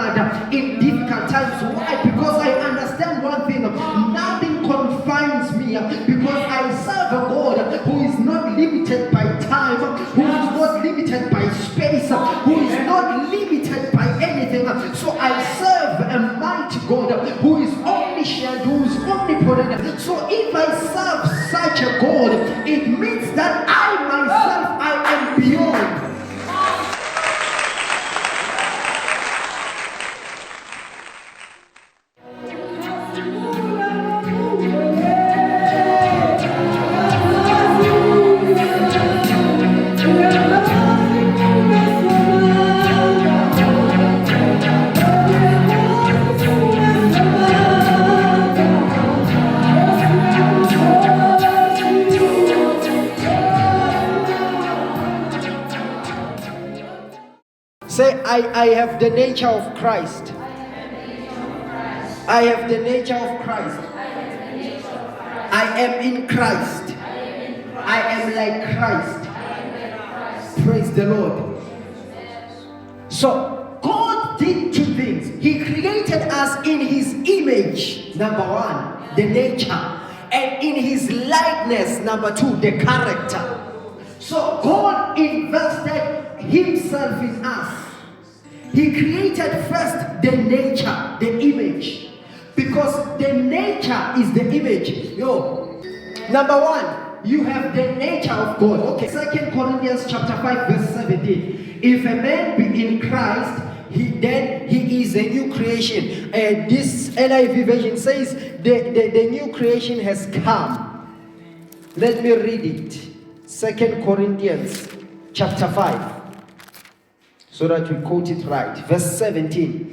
God in difficult times. Why? Because I understand one thing. Nothing confines me because I serve a God who is not limited by time, who is not limited by space, who is not limited by anything. So I serve a mighty God who is omniscient, who is omnipotent. So if I serve such a God, it means that I myself, I am beyond. Say, I have the nature of Christ. I have the nature of Christ. I am in Christ. I am like Christ. Praise the Lord. So, God did two things. He created us in His image, number one, the nature. And in His likeness, number two, the character. So, God invested Himself in us. He created first the nature, the image. Because the nature is the image. Number one, you have the nature of God. Okay, 2 Corinthians chapter 5 verse 17. If a man be in Christ, he is a new creation. And this NIV version says the new creation has come. Let me read it. 2 Corinthians chapter 5. So that we quote it right. Verse 17.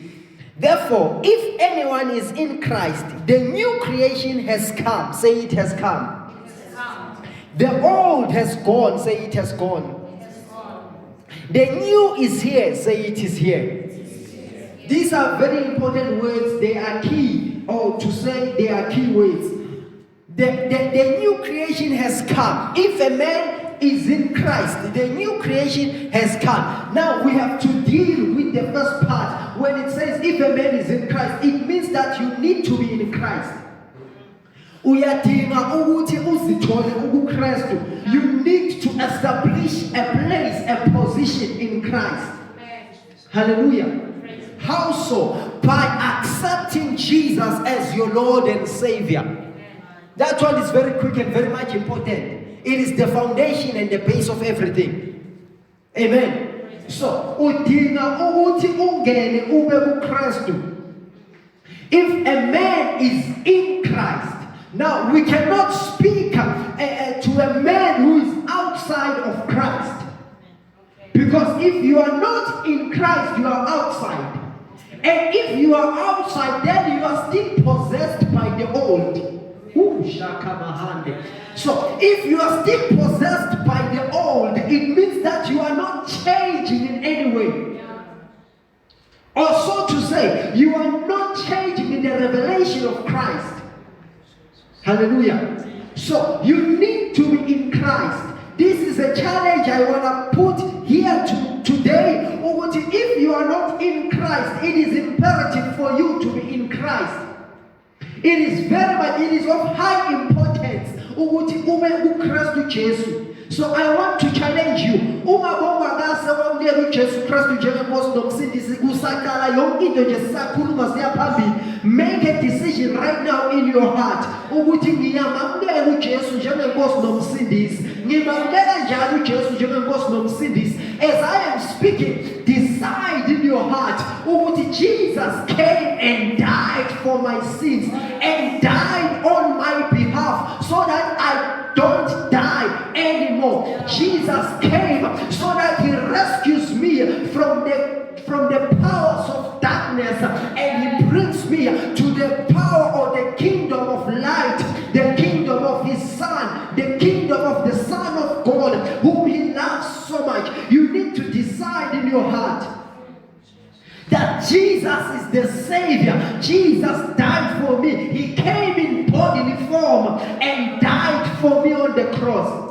Therefore, if anyone is in Christ, the new creation has come. Say it has come. It has come. The old has gone. Say it has gone. It has gone. The new is here. Say it is here. These are very important words. They are key. Or to say they are key words. The new creation has come. If a man is in Christ, the new creation has come. Now we have to deal with the first part. When it says if a man is in Christ, it means that you need to be in Christ. You need to establish a place, a position in Christ. Hallelujah. How so? By accepting Jesus as your Lord and Savior. That one is very quick and very much important. It is the foundation and the base of everything. Amen. So, if a man is in Christ, now we cannot speak to a man who is outside of Christ. Because if you are not in Christ, you are outside. And if you are outside, then you are still possessed by the old. So if you are still possessed by the old, it means that you are not changing in any way. Or so to say, you are not changing in the revelation of Christ. Hallelujah. So you need to be in Christ. This is a challenge I want to put here today. If you are not in Christ, it is imperative for you to be in Christ. It is of high importance. So I want to challenge you. Make a decision right now in your heart. As I am speaking, decide in your heart. Jesus came and died for my sins and died on my behalf so that I don't die anymore. Jesus came so that He rescues me from the powers of darkness and He brings me to the power of the kingdom of light, the kingdom of His Son, the kingdom of the Son of God, whom He loves so much. You need to decide in your heart that Jesus is the Savior. Jesus died for me. He came in bodily form and died for me on the cross.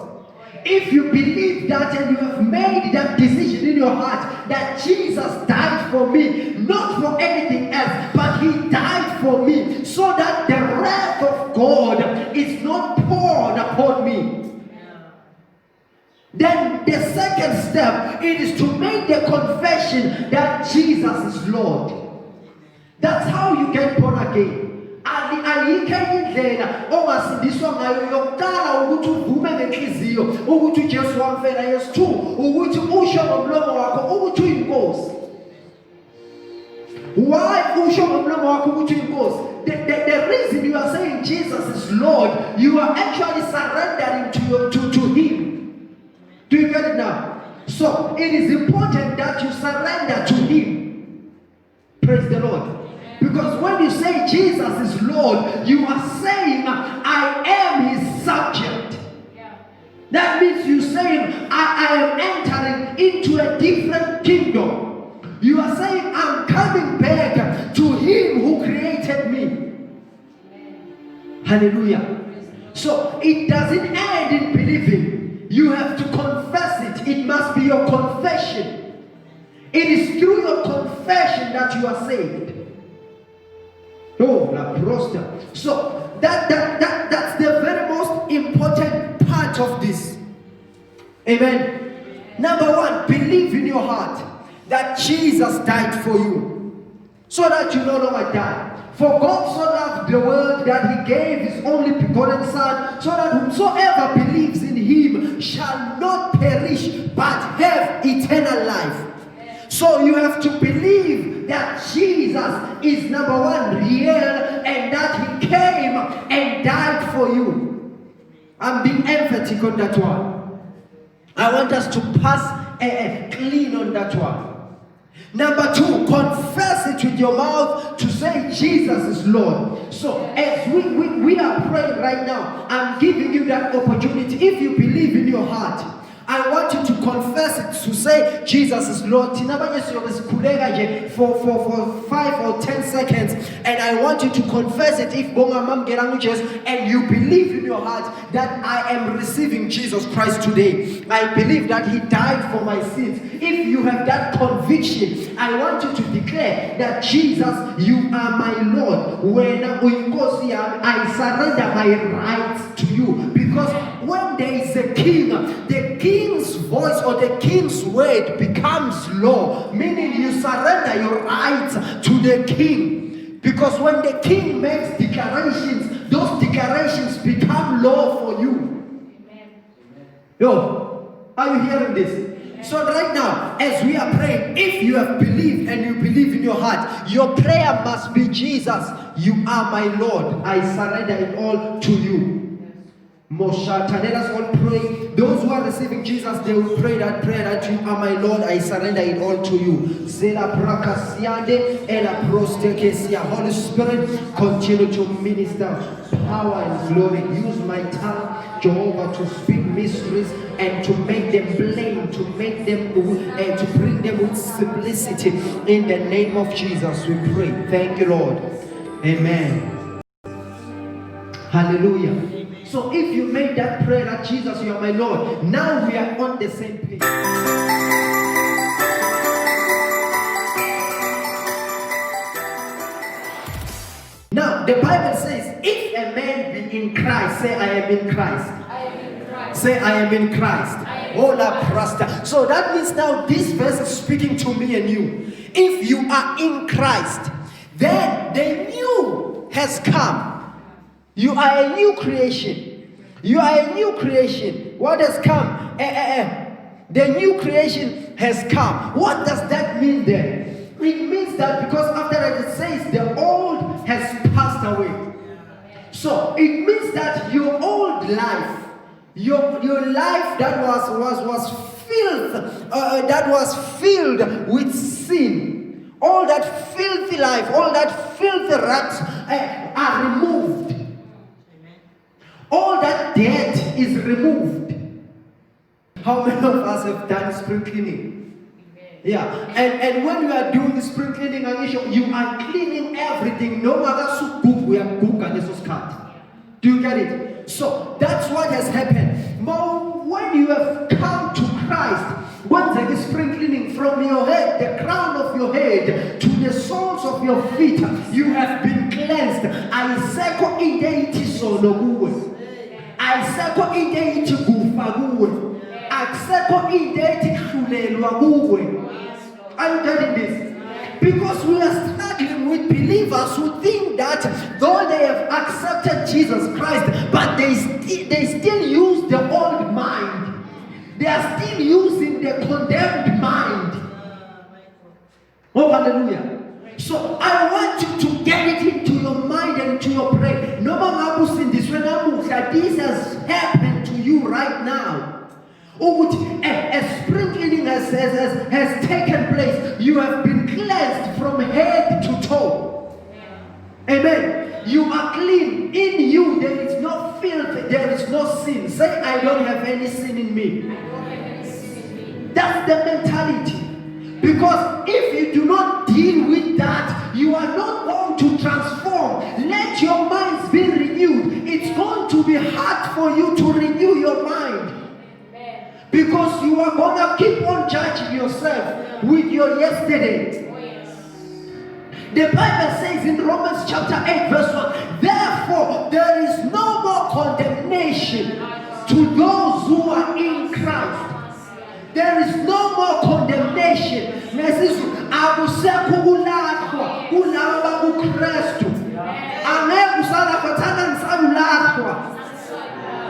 if you believe that and you have made that decision in your heart that Jesus died for me, not for anything else, but he died for me so that the wrath of God is not poured upon me. Then the second step, it is to make the confession that Jesus is Lord. That's how you get born again. Ayikho indlela ongasindiswa ngayo yokuqala ukuthi uvume ngenhliziyo ukuthi uJesu wamfela Yesu 2 ukuthi usho ngomlomo wakho ukuthi uyinkosi. Why usho ngomlomo wakho ukuthi uyinkosi? The reason you are saying Jesus is Lord, you are actually surrendering to him. Do you get it now? So it is important that you surrender to him. Praise the Lord. Because when you say Jesus is Lord, you are saying, I am his subject. Yeah. That means you saying, I am entering into a different kingdom. You are saying, I'm coming back to him who created me. Amen. Hallelujah. So it doesn't end in believing. You have to confess it. It must be your confession. It is through your confession that you are saved. Oh, la prosta. So that's the very most important part of this. Amen. Number one, believe in your heart that Jesus died for you, so that you no longer die. For God so loved the world that he gave his only begotten Son, so that whosoever believes in him shall not perish but have eternal life. So you have to believe that Jesus is number one, real, and that he came and died for you. I'm being emphatic on that one. I want us to pass clean on that one. Number two, confess it with your mouth to say Jesus is Lord. So as we are praying right now, I'm giving you that opportunity. If you believe in your heart, I want you to confess it, to say Jesus is Lord. For 5 or 10 seconds, and I want you to confess it. If and you believe in your heart that I am receiving Jesus Christ today, I believe that he died for my sins. If you have that conviction, I want you to declare that Jesus, you are my Lord. When I surrender my rights to you, because when there is a king, the king's voice or the king's word becomes law, meaning you surrender your rights to the king. Because when the king makes declarations, those declarations become law for you. Amen. Yo, are you hearing this? So right now, as we are praying, if you have believed and you believe in your heart, your prayer must be, Jesus, you are my Lord. I surrender it all to you. Moshata, let us all pray. Those who are receiving Jesus, they will pray that prayer that you are my Lord, I surrender it all to you. Zela brakasiande, ela prostekesia. Holy Spirit, continue to minister power and glory. Use my tongue, Jehovah, to speak mysteries and to make them plain, to make them to bring them with simplicity. In the name of Jesus, we pray. Thank you, Lord. Amen. Hallelujah. So if you made that prayer that Jesus, you are my Lord, now we are on the same page. Now the Bible says, if a man be in Christ, say I am in Christ. I am in Christ. Say I am in Christ. Oh la prasta. So that means now this verse is speaking to me and you. If you are in Christ, then the new has come. You are a new creation. You are a new creation. What has come? The new creation has come. What does that mean then? It means that because after that it says the old has passed away. So it means that your old life, your life that was filled with sin, all that filthy life, all that filthy rats are removed. All that dirt is removed. How many of us have done spring cleaning? Yeah, and when you are doing the spring cleaning, you are cleaning everything. No matter we are cook and this was cut. Do you get it? So that's what has happened. When you you have come to Christ, when there is sprinkling from your head, the crown of your head, to the soles of your feet, you have been cleansed. Ayiseko into ithi sono kuwe. Ayiseko into ithi kufa kuwe. Ayiseko into ithi kuhlulelwa kuwe. Are you getting this? Because we are struggling with believers who think that though they have accepted Jesus Christ, but they still use the old mind. They are still using the condemned mind. Oh, hallelujah. So I want you to get it into your mind and to your brain. No matter this has happened to you right now. A sprinkling has taken place. You have been cleansed from head to toe. Amen. You are clean. In you there is no filth, there is no sin. Say, I don't have any sin in me. That's the mentality. Because if you do not deal with that, you are not going to transform. Let your minds be renewed. It's going to be hard for you to renew your mind. Because you are going to keep on judging yourself with your yesterday. The Bible says in Romans chapter 8 verse 1, therefore there is no more condemnation to those who are in Christ. There is no more condemnation.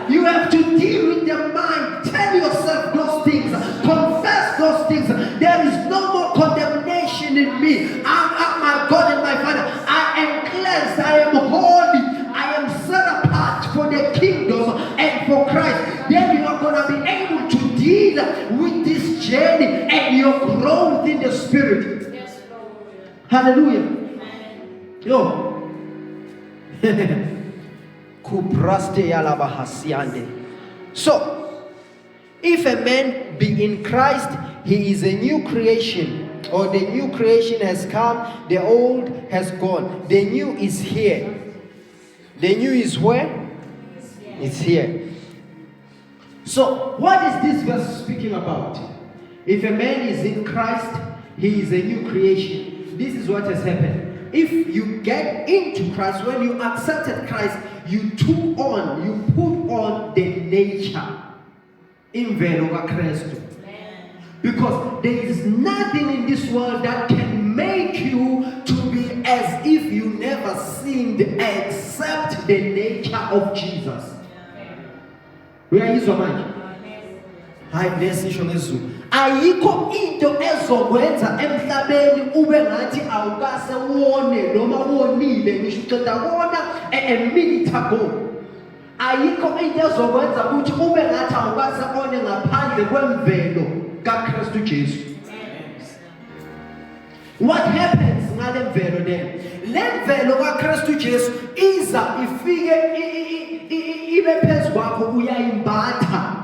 You have to deal with the mind. Tell yourself those things. Confess those things. There is no more condemnation in me. I'm my God and my Father. I am cleansed. I am holy. I am set apart for the kingdom and for Christ. Then you are going to be able to deal with this journey and your growth in the Spirit. Yes, Lord. Hallelujah. Yo. So, if a man be in Christ, he is a new creation, or the new creation has come, the old has gone. The new is here. The new is where? It's here. So, what is this verse speaking about? If a man is in Christ, he is a new creation. This is what has happened. If you get into Christ, when you accepted Christ, you put on the nature in Christ. Because there is nothing in this world that can make you to be as if you never sinned except the nature of Jesus. Where is your mind? Hayi lesisho ngezulu. Ayikho into ezokwenza emhlabeni ube ngathi awukase wone noma wonile ngisho uqeda wona a minute ago. Ayikho into ezokwenza ukuthi ube ngathi awukase wone ngaphandle kwemvelo kaKristu Jesu. What happens ngale mvelo then? Le mvelo kaKristu Jesu iza ifike ibe phezu kwakho uyayimbatha.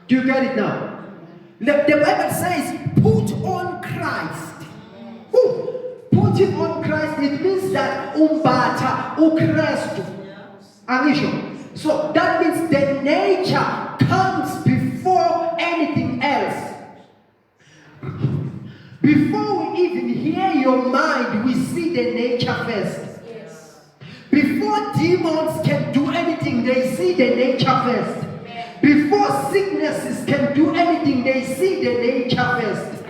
Do you get it now? The Bible says, put on Christ. Putting on Christ, it means that umbata, ukrestu. Anisho. So that means the nature comes before anything else. Before we even hear your mind, we see the nature first. Yes. Before demons can do anything, they see the nature first. Before sicknesses can do anything, they see the nature first.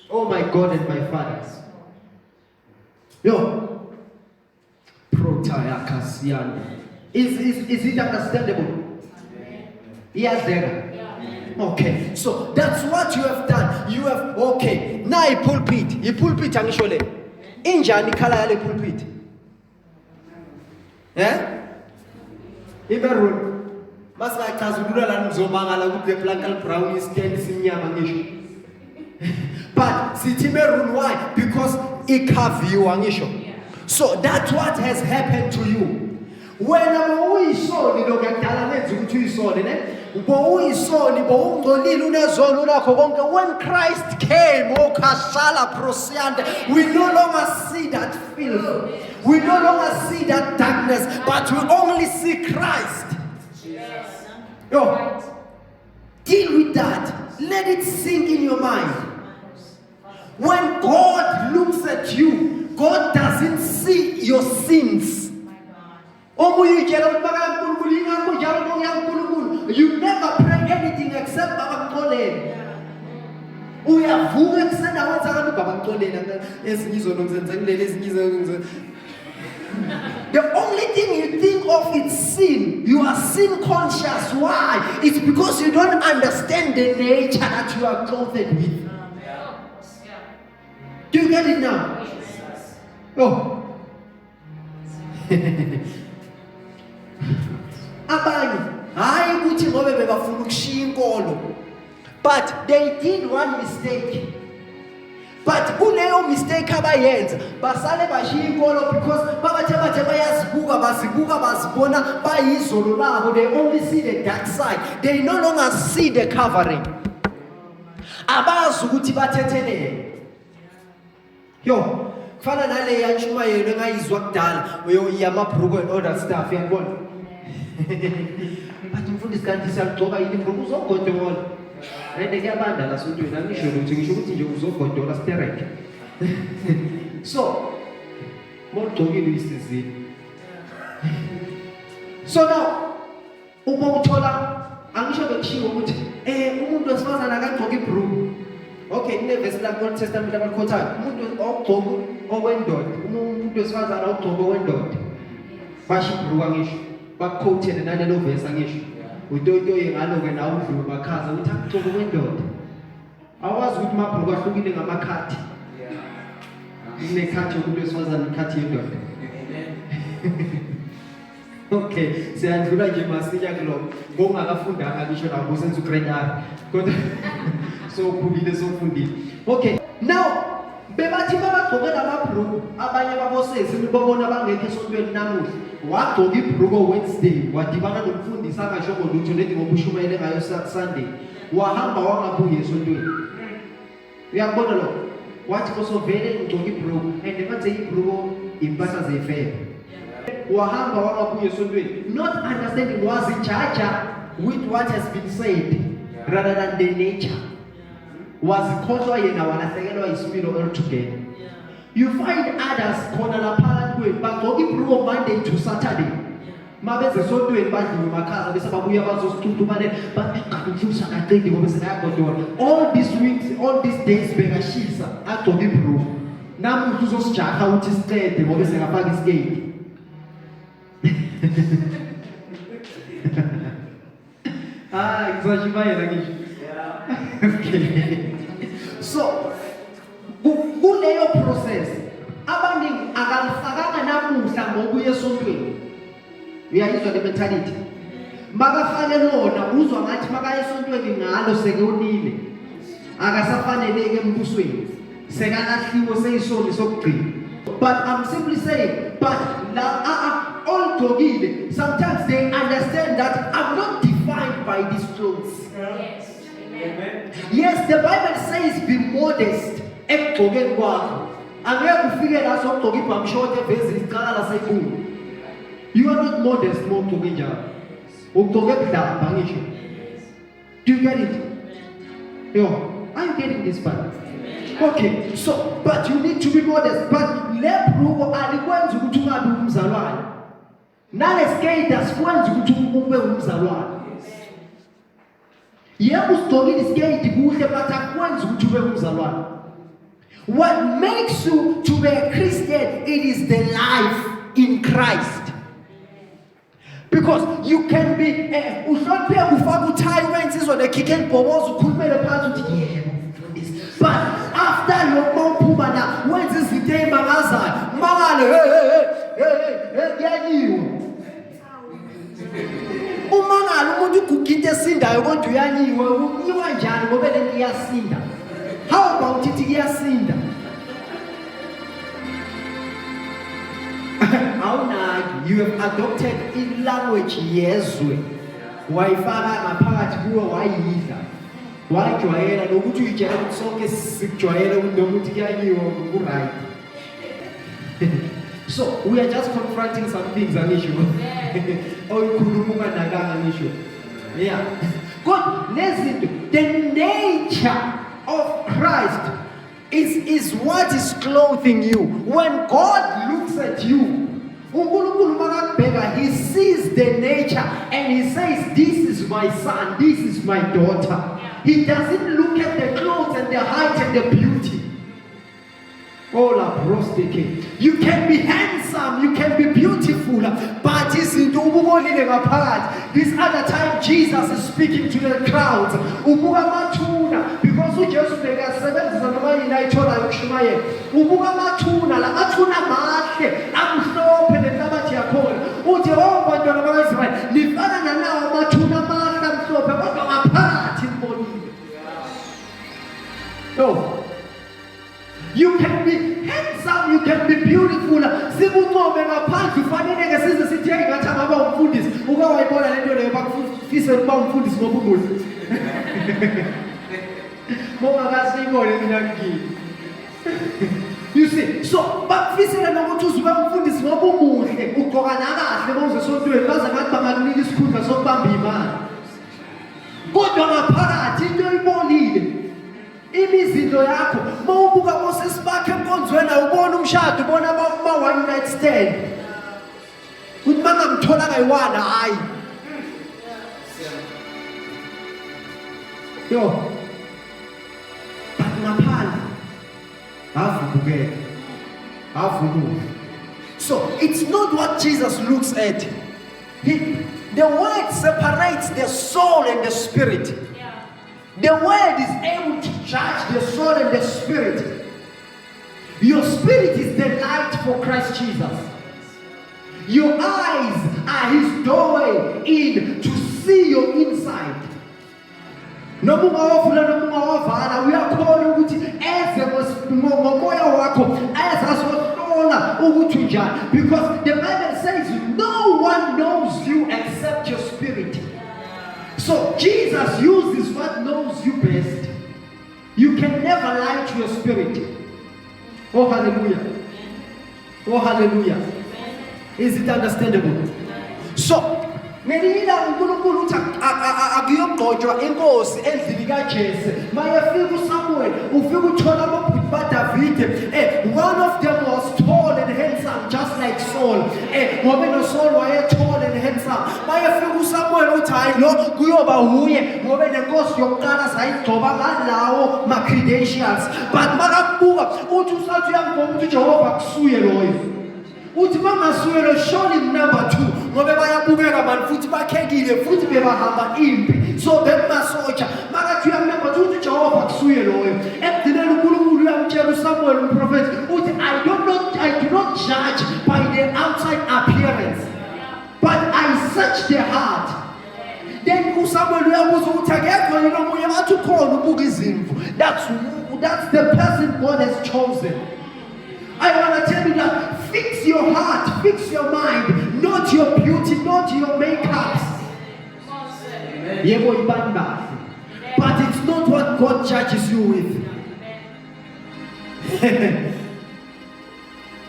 Oh my God and my Father. Yo. Is it understandable? Yes, there. Okay. So that's what you have done. You have, okay. Now a pulpit. A pulpit angishole. Injani kala yale pulpit. Eh? Iberun. Masika chazulula la nzomangala ukuthi the black and brown is stand simnyama ngisho. But sithi maroon, why? Because ikhaviwa ngisho. So that's what has happened to you. When uyisoni lokudala nenza ukuthi uyisoni ne? Uyisoni ungcolile unezolo lakho konke. When Christ came, okashala prosianda, we no longer see that filth. We no longer see that darkness, but we only see Christ. Yo, Deal with that. Let it sink in your mind. When God looks at you, God doesn't see your sins. You never pray anything except Baba Kole. The only thing you think of is sin. You are sin conscious. Why? It's because you don't understand the nature that you are clothed with. Do you get it now? Oh. But they did one mistake. But kuleyo mistake abayenza basale bashiya inkolo because babathe bayazibuka bazibona bayizolo labo. They only see the dark side. They no longer see the covering. Abazi ukuthi bathethelele. Yo, kufana nale yanshumayelo engayizwa kudala yamabhruku and all that stuff, uyabona? But mfundisi kanti siyagcoka yini ibhruku uzogodola. Kuyabanda la sontweni angisho ukuthi ngisho ukuthi nje uzogodola sterek. So, mogcokile isizini. So now, uma uthola angisho bekushiwo ukuthi umuntu wesifazane akagcoka ibhruku. Okay, kunevesi la Old Testament abakhothayo. Umuntu ogcoka owendoda, umuntu wesifazane ogcoka owendoda. Basho ibhruku angisho. Bakhothele nalelo verse angisho. Utotoye ngalo ke nawo udlulu bakhaza ukuthi akugcoka owendoda. Awazi ukuthi mabhruku ahlukile ngamakhathi. Inekhathi yomuntu wesifazane ikhathi yendoda. Okay, siyadlula nje masinya kulo. Ngongakafundanga ngisho nabo senze ugrade R. Kodwa so khulile sofundile. Okay, now bebathi babagcoke lamabhruku abanye babosezi babona bangekho esontweni namuhla. Wagcoka ibhruku Wednesday wadibana nomfundisi akashoko lutho lethi ngobushumayele ngayo Sunday. Wahamba wangabuye esontweni. Uyabona lo? Wathi kosovele ngigcoka ibhruku and bathe ibhruku impahla zefebe. Wahamba wangabuye esontweni. Not understanding was in charge with what has been said rather than the nature. Wazikhohlwa yena walahlekelwa isimilo altogether. You find others khona lapha kwethu bagcoka ibhruku Monday to Saturday. Mabeze esontweni badlula emakhaza bese babuya bazosicuthumanela babiqhafusa kaqedi ngoba seyagodola. All these weeks, all these days bekashisa agcoka ibhruku. Namuhla uzosijaha uthi sicede ngoba sengafaka iskate. Ngizoshibayela ngisho. Okay. So, kuleyo process abaningi akalifakanga namuhla ngokuya esontweni. Uyayizwa le mentality. Makafane lona uzwa ngathi makaya esontweni ngalo sekonile. Akasafaneleke embusweni. Sekalahliwe seyisoni sokugcina. But I'm simply saying, but all togile, sometimes they understand that I'm not defined by these clothes. Yes. Amen. Yes, the Bible says be modest. Ekugcokeni kwakho. Angeke ufike la sokugcoka ibhamshoti evezi iqala la sekhulu. You are not modest more ugcoke njalo. Ugcoke ebudamba ngisho. Do you get it? Yo, are you getting this part? Okay, so but you need to be modest. But le bhruku alikwenza ukuthi ungabi umzalwane. Nale skate asikwenza ukuthi ube umzalwane. Yebo usigcokile iskate kuhle but akwenza ukuthi ube umzalwane. What makes you to be a Christian, it is the life in Christ. Because you can be uhloniphe ufaka uThayi wenza izona kicken bhoboza ukhulumele phansi uthi yebo. But after your mawuphuma la wenza izinto ezimangazayo mangale kuyanyiwe. Umangala umuntu uguga into esindayo kodwa uyanyiwe unyiwa njani ngoba lento iyasinda. How about it iyasinda? You have adopted in language yezwe. Wayifaka ngaphakathi kuwe wayidla. Wajwayela nokuthi uyitshela ukuthi sonke sikujwayela ukuthi kuyanyiwa ku-right. So we are just confronting some things angisho. Oyikhuluma unganakanga ngisho. Yeah. God, listen, the nature of Christ is what is clothing you. When God looks at you, he sees the nature and he says, this is my son, this is my daughter. He doesn't look at the clothes and the height and the beauty. You can be handsome, you can be beautiful, but this other time Jesus is speaking to the crowds. Because just no. You can be handsome, you can be beautiful. You see, so but imizindo yakho mawubuka Moses bakhe enkonzweni awubona umshado ubona ama one night stand uthi mangamthola kayiwana hayi yo ngaphandle avubukeke avubukeke. So it's not what Jesus looks at. The word separates the soul and the spirit. The word is able to judge the soul and the spirit. Your spirit is the light for Christ Jesus. Your eyes are his doorway in to see your inside. We are called because the Bible says no one knows you except your spirit. So Jesus uses what knows you best. You can never lie to your spirit. Oh hallelujah. Oh hallelujah. Is it understandable? So Menina uNkulunkulu uthi akuyogqojwa inkosi endlini kaJese. Mayefika uSamuel ufika uthola amabhuti baDavid. One of them was tall and handsome just like Saul. Ngoba noSaul waye tall and handsome. Mayefika uSamuel uthi hayi lo kuyoba huye ngoba nenkosi yokuqala sayigcoba ngalawo ma credentials. But makabuka uthi usathi uyangibona ukuthi Jehova kusuye loyo. Uthi mangasuye show him number 2 ngoba bayabukeka man futhi bakhekile futhi bebahamba impi so bemasotsha makathi uyamnamba uthi Jehova kusuye loyo ekugcineni uNkulunkulu uyamtshela uSamuel umprofeti uthi I do not judge by the outside appearance but I search the heart. Then uSamuel uyabuza ukuthi akekho yini omunye athi ukhona ubuka izimvu. That's the person God has chosen. I want to tell you that fix your heart, fix your mind, not your beauty, not your makeups. But it's not what God judges you with.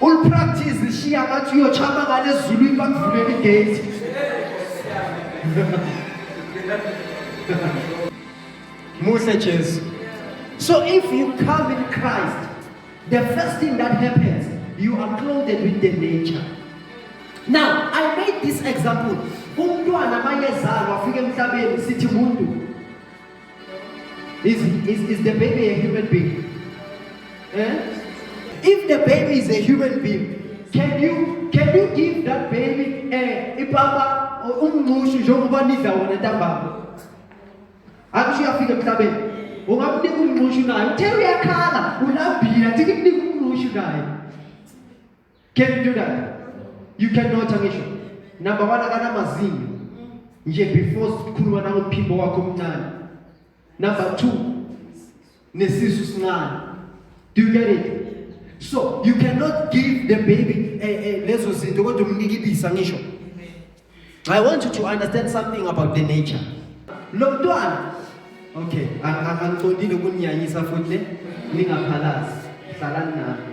All practice the Shia that you are Chamangale Zulu back gate. Messages. So if you come in Christ, the first thing that happens, you are clothed with the nature. Now, I made this example. Is the baby a human being? If the baby is a human being, can you give that baby a papa or umushu jokubanisa wona ntambama? Akusho afika emhlabeni. Ungamnika umushu naye. Uthe uyakhala, ulambila, ndikunika umushu naye. Can you do that? You cannot angisho. Number 1 akana mazinyo. Nje before sikhuluma nawo umphimbo wakho omncane. Number 2 nesisu sincane. Do you get it? So you cannot give the baby lezo zinto kodwa umnika ibisa ngisho. I want you to understand something about the nature. Lo mntwana okay, angicondile ukunyanyisa futhi ningaphalazi. Hlalani nami.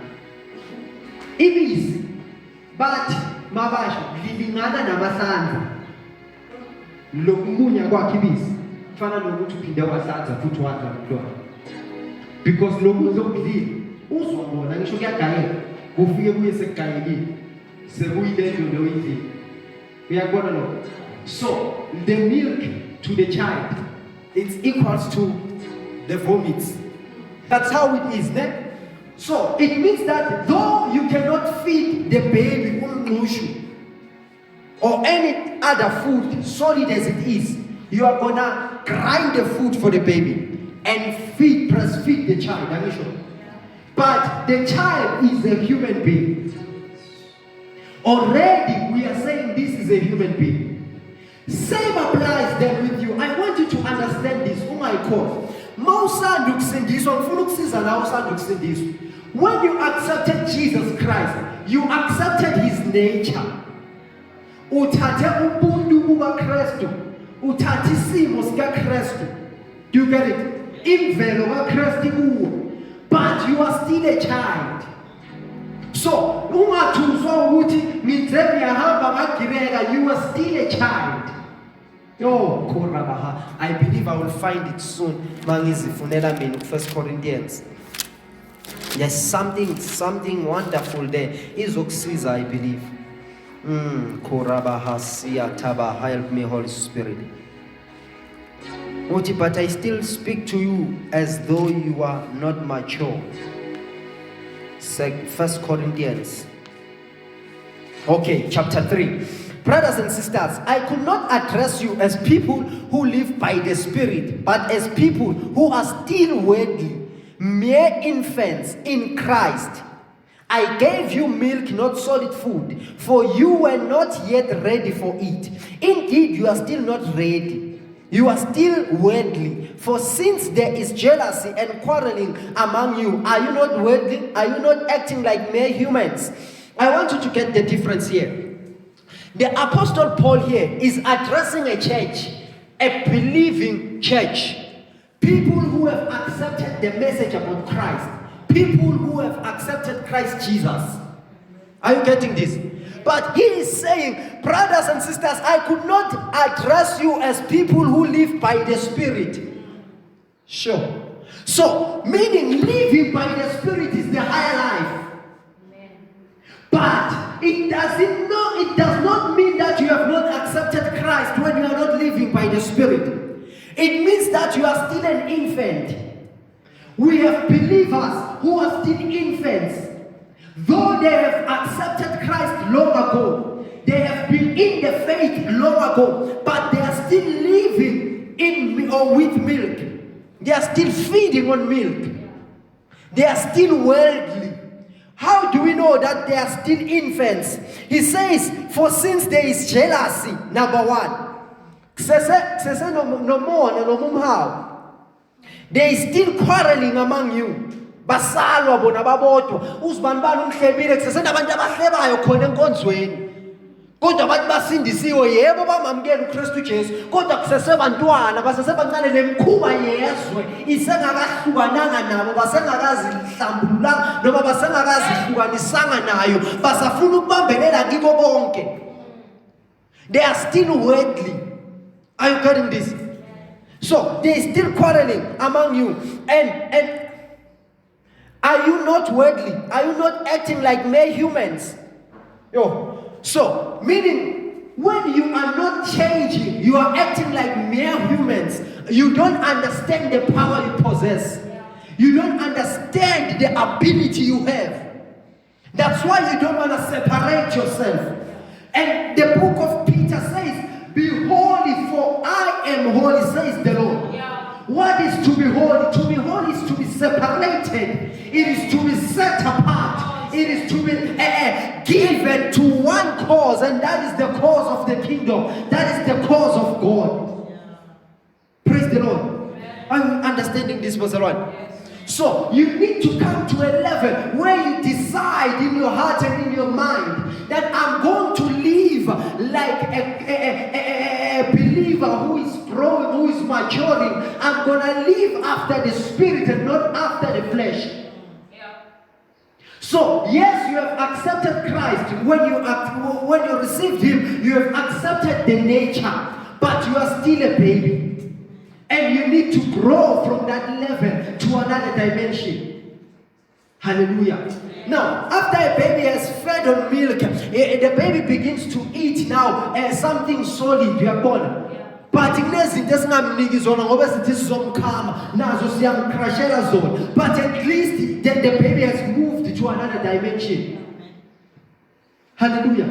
Ibisi bathi mabasho lilingana namahlandla lokumunya kwakhe ibisi kufana nokuthi uphinde wahlanza futhi wadla umntwana. Because lo kudla okudlile uzobona ngisho kuyagayeka kufike kuye sekugayekile sekuyile nto oyidlile. Uyakubona lo? So the milk to the child, it's equals to the vomit. That's how it is, ne? So it means that though you cannot feed the baby umngqushu or any other food solid as it is, you are gonna grind the food for the baby and breastfeed the child. I'm sure. But the child is a human being. Already we are saying this is a human being. Same applies then with you. I want you to understand this. Oh my God. When you accepted Jesus Christ, you accepted his nature. Uthathe ubuntu buka Kristu. Uthathe isimo sika Kristu. Do you get it? Imvelo ka Kristu kuwe. But you are still a child. So, ungathuswa ukuthi ngithe ngiyahamba ngagireka, you are still a child. Yo, Korabaha. I believe I will find it soon. Mangizifunela mina ku 1 Corinthians. There's something wonderful there. Izokusiza, I believe. Korabaha siyataba. Help me, Holy Spirit. But I still speak to you as though you are not mature. 1 Corinthians. Okay, chapter 3. Brothers and sisters, I could not address you as people who live by the Spirit, but as people who are still worldly, mere infants in Christ. I gave you milk, not solid food, for you were not yet ready for it. Indeed, you are still not ready. You are still worldly. For since there is jealousy and quarreling among you, are you not worldly? Are you not acting like mere humans? I want you to get the difference here. The Apostle Paul here is addressing a church, a believing church. People who have accepted the message about Christ. People who have accepted Christ Jesus. Are you getting this? But he is saying, brothers and sisters, I could not address you as people who live by the Spirit. Sure. So, meaning living by the Spirit is the higher life. But it does not mean that you have not accepted Christ when you are not living by the Spirit. It means that you are still an infant. We have believers who are still infants. Though they have accepted Christ long ago, they have been in the faith long ago, but they are still living in or with milk. They are still feeding on milk. They are still worldly. How do we know that they are still infants? He says, for since there is jealousy, number one. There is still quarreling among you. Basalwa bona babodwa. Uzibanibani umhlebile kusesenabantu abahlebayo khona enkonzweni. Kodwa abantu basindisiwe yebo bamamkela uKristu Jesu. Kodwa kusesebantwana basesebancane lemkhuba yezwe isengakahlukananga nabo basengakazihlambulula noma basengakazihlukanisanga nayo basafuna ukubambelela kibo bonke. They are still worldly. Are you getting this? So there is still quarreling among you. And are you not worldly? Are you not acting like mere humans? So, meaning, when you are not changing, you are acting like mere humans. You don't understand the power you possess. You don't understand the ability you have. That's why you don't want to separate yourself. And the book of Peter says, be holy for I am holy, says the Lord. What is to be holy? To be holy is to be separated. It is to be set apart. It is to be given to one cause, and that is the cause of the kingdom. That is the cause of God. Praise the Lord. Are you understanding this, Pastor Ron? So you need to come to a level where you decide in your heart and in your mind that I'm going to live like a believer who is growing, who is maturing. I'm going to live after the Spirit and not after the flesh. So yes, you have accepted Christ. When you received Him, you have accepted the nature, but you are still a baby. And you need to grow from that level to another dimension. Hallelujah. Now, after a baby has fed on milk, the baby begins to eat now something solid. You are born. But kunezinto esingamniki zona ngoba sithi sizomkhama nazo siyamcrashela zona. But at least the baby has moved to another dimension. Hallelujah.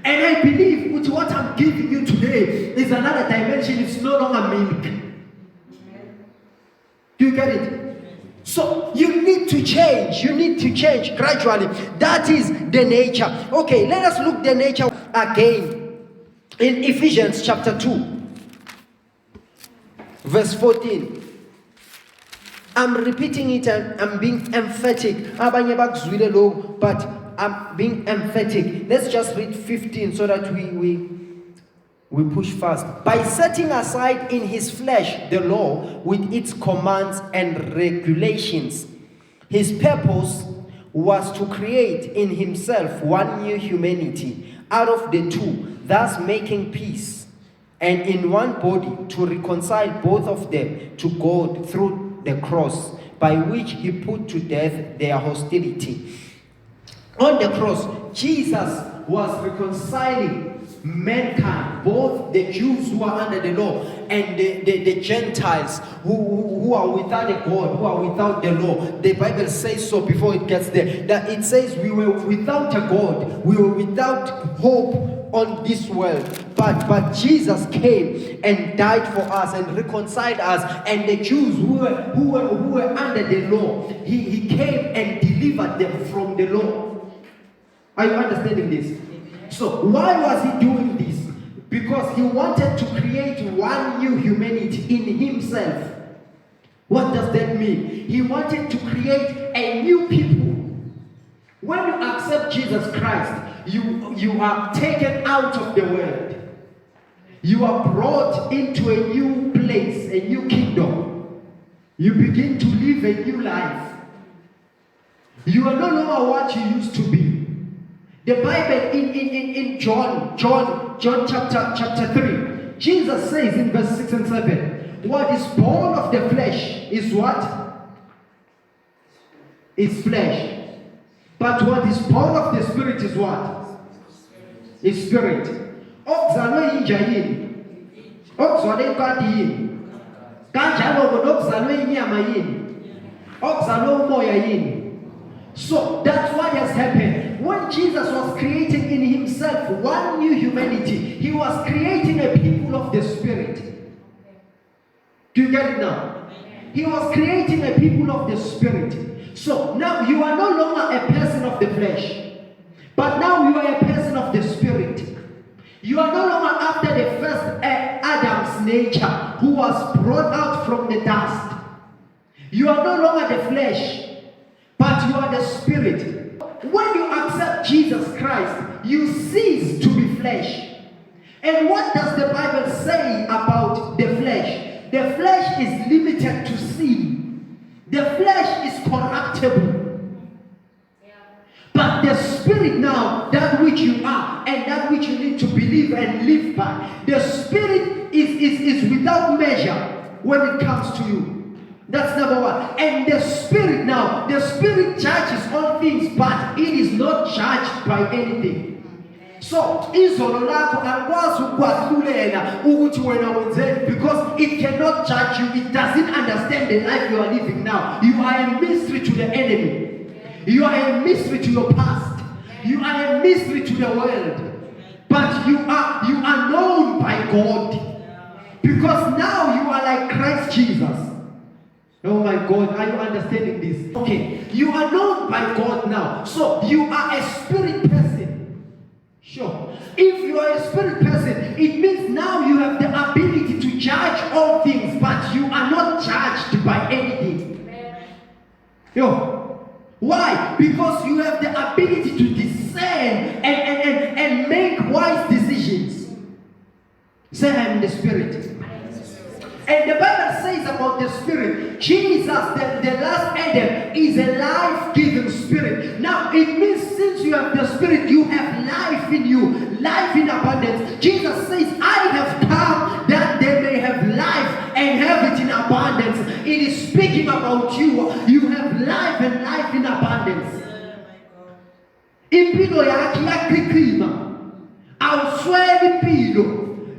And I believe with what I'm giving you today is another dimension. It's no longer milk. Do you get it? So you need to change. You need to change gradually. That is the nature. Okay, let us look the nature again in Ephesians chapter 2. Verse 14. I'm repeating it and I'm being emphatic. But I'm being emphatic. Let's just read 15 so that we push fast. By setting aside in his flesh the law with its commands and regulations, his purpose was to create in himself one new humanity out of the two, thus making peace, and in one body to reconcile both of them to God through the cross, by which he put to death their hostility. On the cross, Jesus was reconciling mankind, both the Jews who are under the law and the Gentiles who are without a God, who are without the law. The Bible says so before it gets there, that it says we were without a God, we were without hope on this world, but Jesus came and died for us and reconciled us. And the Jews who were under the law, he came and delivered them from the law. Are you understanding this? So why was he doing this? Because he wanted to create one new humanity in himself. What does that mean? He wanted to create a new people. When you accept Jesus Christ, you are taken out of the world. You are brought into a new place, a new kingdom. You begin to live a new life. You are no longer what you used to be. The Bible in John chapter 3, Jesus says in verse 6 and 7, what is born of the flesh is what? Is flesh. But what is born of the spirit is what? Is spirit. Okuzalwe inja yini? Okuzalwe inkadi yini? Kanjalo okuzalwe inyama yini? Okuzalwe umoya yini? So that's what has happened. When Jesus was creating in himself one new humanity, he was creating a people of the spirit. Do you get it now? He was creating a people of the spirit. So now you are no longer a person of the flesh, but now you are a person of the spirit. You are no longer after the first Adam's nature, who was brought out from the dust. You are no longer the flesh, but you are the spirit. When you accept Jesus Christ, you cease to be flesh. And what does the Bible say about the flesh? The flesh is limited to sin. The flesh is corruptible. But the spirit now, that which you are and that which you need to believe and live by, the spirit is without measure when it comes to you. That's number one. And the spirit now, the spirit judges all things, but it is not judged by anything. So, izolo lakho akwazi ukwahlulela ukuthi wena wenzeni, because it cannot judge you. It doesn't understand the life you are living now. You are a mystery to the enemy. You are a mystery to your past. You are a mystery to the world. But you are known by God. Because now you are like Christ Jesus. Oh my God, are you understanding this? Okay, you are known by God now. So you are a spirit person. Sure. If you are a spirit person, it means now you have the ability to judge all things, but you are not judged by anything. Yo. Why? Because you have the ability to discern and make wise decisions. Say, I am the spirit. And the Bible says about the spirit, Jesus, the last Adam, is a life-giving spirit. Now, it means since you have the spirit, you have life in you, life in abundance. Jesus says, I have come that they may have life and have impilo yakhe iyaqhikima, awusweli impilo.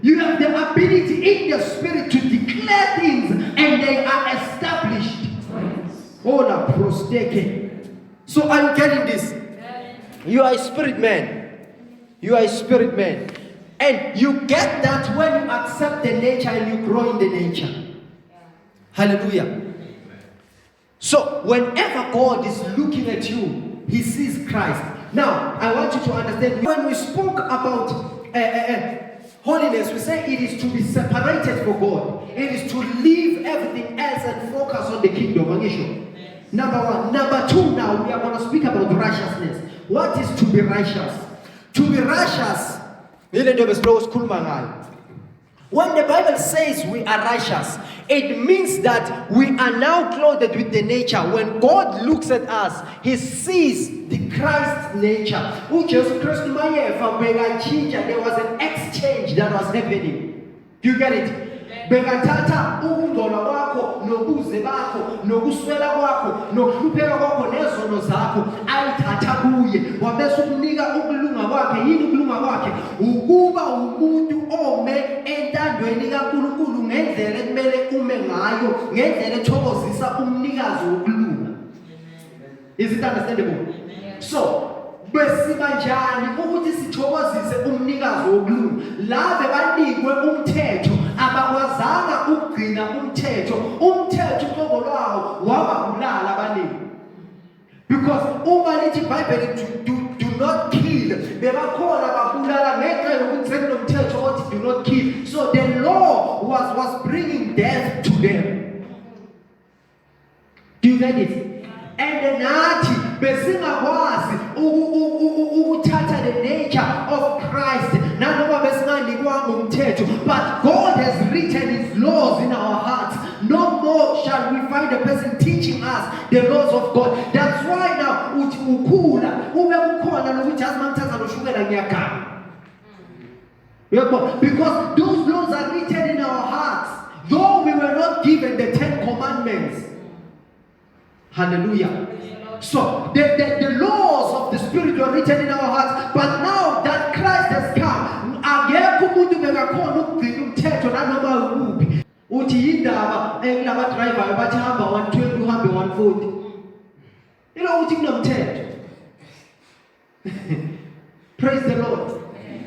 You have the ability in the spirit to declare things and they are established. Ola prosteke. So are you getting this? You are a spirit man. You are a spirit man. And you get that when you accept the nature and you grow in the nature. Hallelujah. So whenever God is looking at you, He sees Christ. Now, I want you to understand, when we spoke about holiness, we say it is to be separated for God. It is to leave everything else and focus on the kingdom. Number one. Number two, now we are going to speak about righteousness. What is to be righteous? To be righteous, when the Bible says we are righteous, it means that we are now clothed with the nature. When God looks at us, He sees the Christ nature. There was an exchange that was happening. Do you get it? Bekathatha ukungcola kwakho nobuze bakho nokuswela kwakho nokuhlupheka kwakho nezono zakho ayithatha kuye wabese ukunika ukulunga kwakhe. Yini ukulunga kwakhe? Ukuba umuntu ome entandweni kaNkulunkulu ngendlela ekumele ume ngayo, ngendlela ethokozisa umnikazi wokulunga. Is it understandable? So besibanjani ukuthi sithokozise umnikazi wokulunga? La bebanikwe umthetho, abakwazanga ukugcina umthetho. Umthetho uqobo lwawo wababulala abaningi. Because uma lithi iBhayibheli do not kill, bebakhona babulala ngenxa yokuthi sekunomthetho othi do not kill. So the law was bringing death to them. Do you get it? And nathi besingakwazi ukuthatha the nature of Christ nanoma besinganikwanga umthetho, but God has written His laws in our hearts. No more shall we find a person teaching us the laws of God. That's why now uthi ukhula ube kukhona lokuthi azimangithatha noshukela ngiyagana. Because those laws are written in our hearts, though we were not given the 10 commandments. Hallelujah. So the laws of the Spirit were written in our hearts, but now that Christ has come, akekho umuntu bekakhona ukugcina umthetho nanoma ukuphi. Uthi indaba kulaba driver bathi hamba 120 uhambe 140. Uthi kunomthetho. Praise the Lord.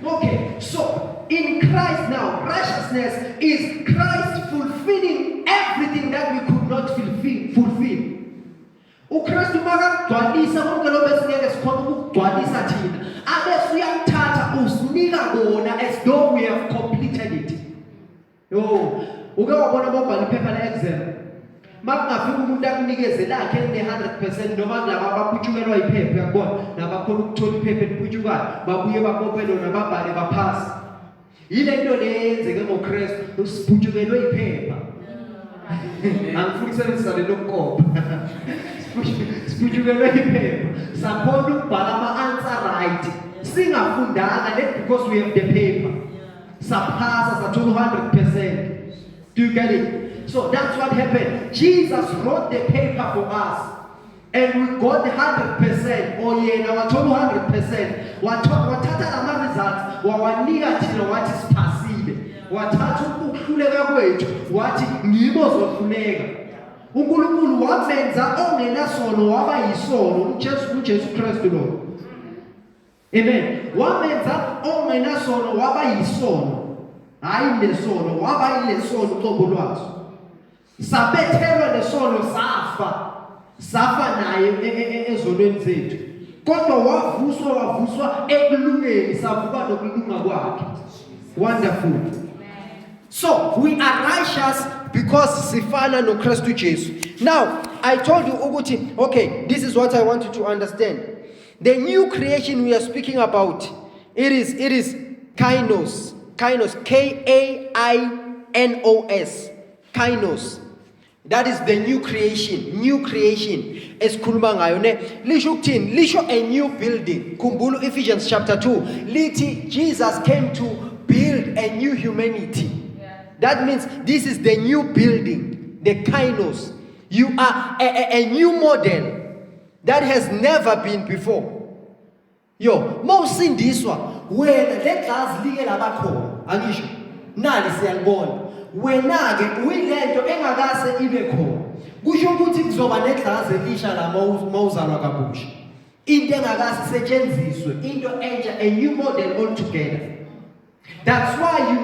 Okay, so in Christ now, righteousness is Christ fulfilling everything that we could not fulfill. uKristu makagcwalisa konke lokho besingeke sikhona ukugcwalisa thina, abese uyamthatha usinika kona as though we have completed it. Uke wabona mobile iphepha le-exam, makungafika umuntu akunikeze lakhe line-100% noma laba abaphutshukelwa iphepha, uyabona nabakhona ukuthola iphepha eliphutshukayo babuye babophe lona babhale baphasa. Yile nto leyenzeke ngoKristu, siphutshukelwe iphepha. Angifuni ukusebenzisa lelo kopa. Siphutshukelwe iphepha sakhona ukubhala ama-answer right, singafundanga because we have the paper. Saphasa sathola 100%. Do you get it? So that's what happened. Jesus wrote the paper for us, and we got 100%. Oh yeah, now wathola 100%. Wathatha lama results wawanika thina wathi siphasile. Wathatha ukuhluleka kwethu wathi ngibo zohluleka. uNkulunkulu wamenza ongenasono waba yisono, uJesu Kristu lo. Amen. Wamenza ongenasono waba yisono, hayi lesono, waba yilesono uqobo lwaso. Sabethelwa lesono safa naye ezonweni zethu, kodwa wavuswa ekulungeni, savuka nokulunga kwakhe. Wonderful. So we are righteous because sifana no Kristu Jesu. Now I told you ukuthi, okay, this is what I want you to understand. The new creation we are speaking about, it is kainos, Kainos, Kainos. That is the new creation. Esikhuluma ngayo ne, lisho ukuthini? Lisho a new building. Khumbula Ephesians chapter 2, lithi Jesus came to build a new humanity. That means this is the new building, the Kainos. You are a new model that has never been before. Yo, mawusindiswa wena leglazi like labakhona angisho nali siyalibona wena ke uyilento engakase ibe khona kusho ukuthi kuzoba neglazi elisha la mawuzalwa kabusha into engakase setshenziswe into entsha a new model altogether. That's why you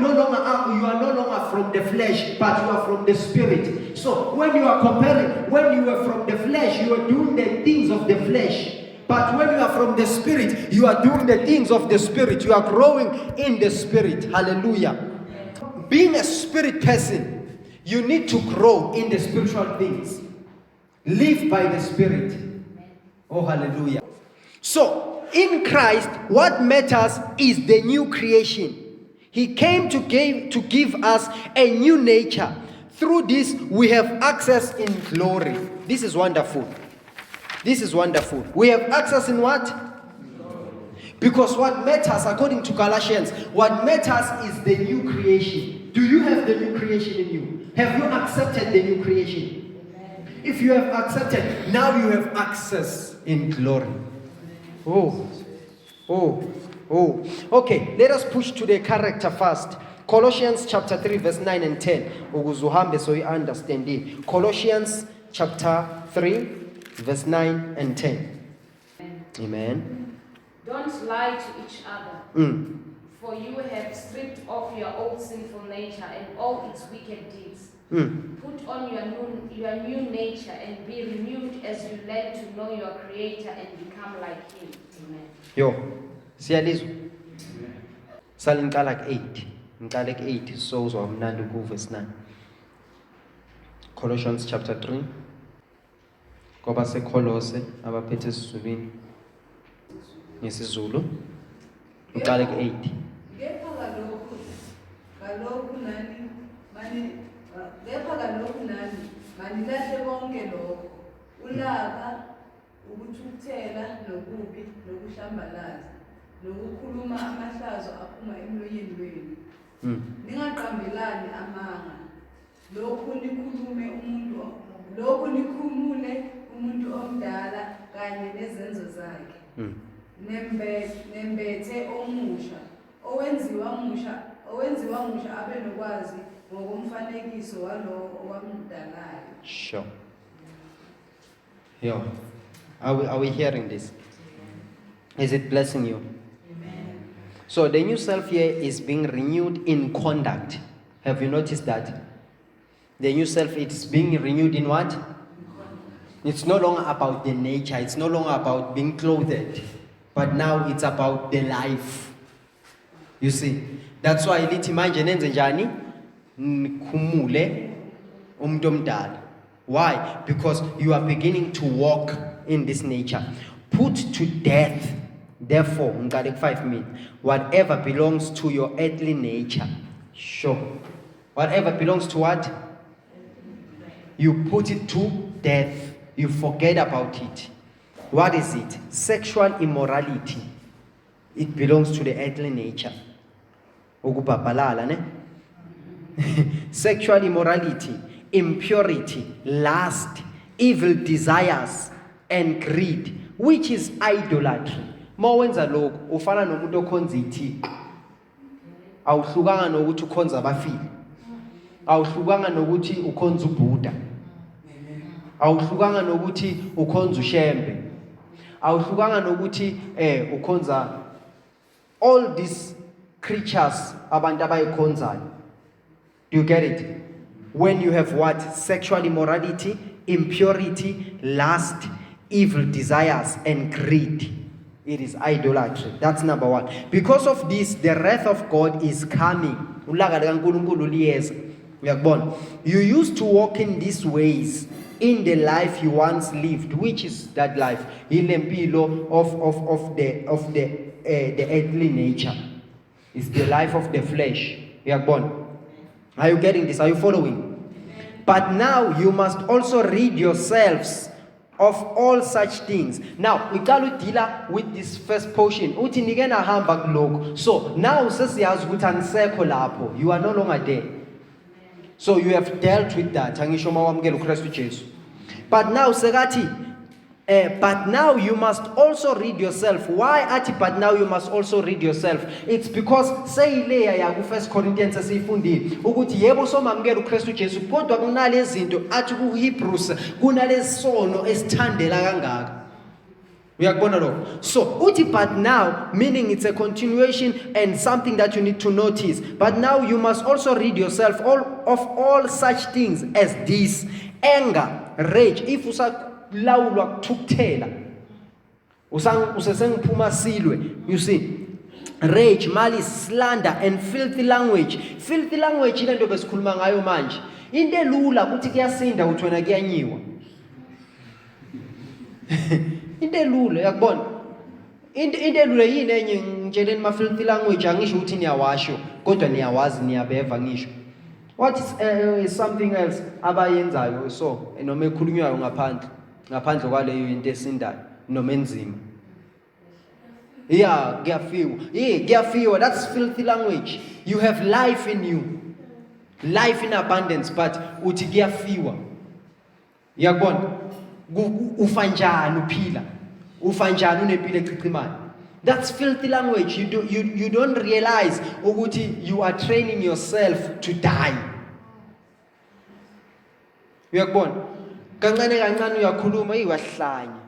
are no longer from the flesh, but you are from the spirit. So when you are comparing, when you are from the flesh, you are doing the things of the flesh. But when you are from the spirit, you are doing the things of the spirit. You are growing in the spirit. Hallelujah. Being a spirit person, you need to grow in the spiritual things. Live by the spirit. Oh, hallelujah. So, in Christ, what matters is the new creation. He came to give us a new nature. Through this, we have access in glory. This is wonderful. This is wonderful. We have access in what? Because what matters, according to Galatians, what matters is the new creation. Do you have the new creation in you? Have you accepted the new creation? If you have accepted, now you have access in glory. Okay, let us push to the character first. Colossians chapter 3 verse 9 and 10. Ukuzuhambe so you understand it. Colossians chapter 3 verse 9 and 10. Amen. Don't lie to each other. For you have stripped off your old sinful nature and all its wicked deeds. Put on your new nature and be renewed as you learn to know your Creator and become like Him. Amen. Yo, siyalizwa. Salinqala ku-8. Ngiqale ku-8 so uzwamnandi ku-verse 9. Colossians chapter 3. Ngoba seKolose abaphethe esizulwini ngesizulu. Ngiqale ku-8. Kepha kalokhu nani manilahle konke lokho ulaka ukuthukuthela nokubi nokuhlambalaza nokukhuluma amahlazo aphuma emloyeni wenu ningaqambelani amanga lokhu nikhumule umuntu omdala kanye nezenzo zakhe nembethe omusha owenziwa musha abe nokwazi ngokomfanekiso walowo owamdalayo. Sure. Yeah. Are we hearing this? Is it blessing you? Amen. So the new self here is being renewed in conduct. Have you noticed that? The new self is being renewed in what? It's no longer about the nature. It's no longer about being clothed. But now it's about the life. You see? That's why lithi manje nenze njani? Nikhumule umuntu omdala. Why? Because you are beginning to walk in this nature. Put to death, therefore, 5 minutes, whatever belongs to your earthly nature. Sure. Whatever belongs to what? You put it to death. You forget about it. What is it? Sexual immorality. It belongs to the earthly nature. Ukubabhalala, ne? Sexual immorality, impurity, lust, evil desires, and greed, which is idolatry. Mawenza lokho ufana nomuntu okhonza iThixo. Awuhlukanga nokuthi ukhonza abafile. Awuhlukanga nokuthi ukhonza uBuddha. Awuhlukanga nokuthi ukhonza uShembe. Awuhlukanga nokuthi ukhonza all these creatures abantu abayikhonzayo. Do you get it? When you have what? Sexual immorality, impurity, lust, evil desires, and greed. It is idolatry. That's number one. Because of this, the wrath of God is coming. You used to walk in these ways in the life you once lived. Which is that life? Ilempilo of the earthly nature. It's the life of the flesh. Are you getting this? Are you following? But now you must also rid yourselves of all such things. Now, we can deal with this first portion. So now you are no longer there. So you have dealt with that. But now, But now you must also read yourself. Why ati but now you must also read yourself? It's because seyileya ya ku 1 Corinthians esifundile ukuthi yebo somamukela uKristu Jesu kodwa kunalezi zinto athi ku Hebrews kunalezi sono esithandela kangaka. Uyakubona lokho? So uthi but now, meaning it's a continuation and something that you need to notice. But now you must also read yourself all such things as this: anger, rage, if usalawulwa kuthukuthela usesengiphuma silwe, you see, rage, malice, slander and filthy language. Filthy language ile nto besikhuluma ngayo manje. Into elula ukuthi kuyasinda uthi wena kuyanyiwa. Into elula yakubona. Into elula yini enye ngitsheleni ma filthy language angisho ukuthi niyawasho kodwa niyawazi niyabeva ngisho. What is something else abayenzayo so noma ekhulunywayo ngaphandle kwaleyo into esindayo noma enzima. Yeah, kuyafiwa. That's filthy language. You have life in you. Life in abundance, but uthi kuyafiwa. Yakubona? Ufanjani uphila? Ufanjani unempilo echicimana? That's filthy language. You don't realize ukuthi you are training yourself to die. Uyakubona? Kancane uyakhuluma iwahlanya.